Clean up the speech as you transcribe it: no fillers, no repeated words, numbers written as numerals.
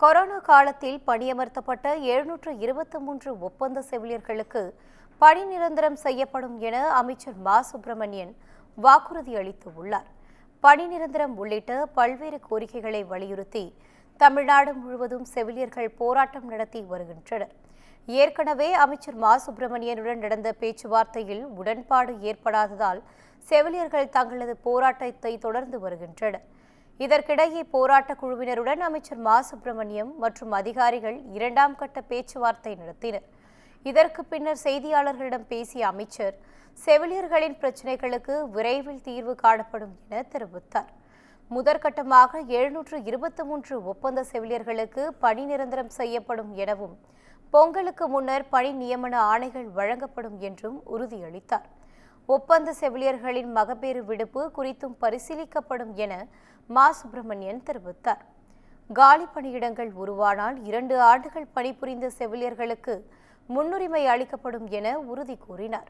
Corona காலத்தில் பணியமர்த்தப்பட்ட 723 ஒப்பந்த செவிலியர்களுக்கு பணி நிரந்தரம் செய்யப்படும் என அமைச்சர் மா. சுப்பிரமணியன் வாக்குறுதி அளித்துள்ளார். பணி நிரந்தரம் உள்ளிட்ட பல்வேறு கோரிக்கைகளை வலியுறுத்தி தமிழ்நாடு முழுவதும் செவிலியர்கள் போராட்டம் நடத்தி வருகின்றனர். ஏற்கனவே அமைச்சர் மா. சுப்பிரமணியனுடன் நடந்த பேச்சுவார்த்தையில் உடன்பாடு ஏற்படாததால் செவிலியர்கள் தங்களது போராட்டத்தை தொடர்ந்து வருகின்றனர். இதற்கிடையே போராட்டக் குழுவினருடன் அமைச்சர் மா. சுப்பிரமணியம் மற்றும் அதிகாரிகள் 2ஆம் கட்ட பேச்சுவார்த்தை நடத்தினர். இதற்கு பின்னர் செய்தியாளர்களிடம் பேசிய அமைச்சர், செவிலியர்களின் பிரச்சினைகளுக்கு விரைவில் தீர்வு காணப்படும் என தெரிவித்தார். முதற்கட்டமாக 723 ஒப்பந்த செவிலியர்களுக்கு பணி நிரந்தரம் செய்யப்படும் எனவும் பொங்கலுக்கு முன்னர் பணி நியமன ஆணைகள் வழங்கப்படும் என்றும் உறுதியளித்தார். ஒப்பந்த செவிலியர்களின் மகப்பேறு விடுப்பு குறித்தும் பரிசீலிக்கப்படும் என மா. சுப்பிரமணியன் தெரிவித்தார். காலி பணியிடங்கள் உருவானால் 2 ஆண்டுகள் பணிபுரிந்த செவிலியர்களுக்கு முன்னுரிமை அளிக்கப்படும் என உறுதி கூறினார்.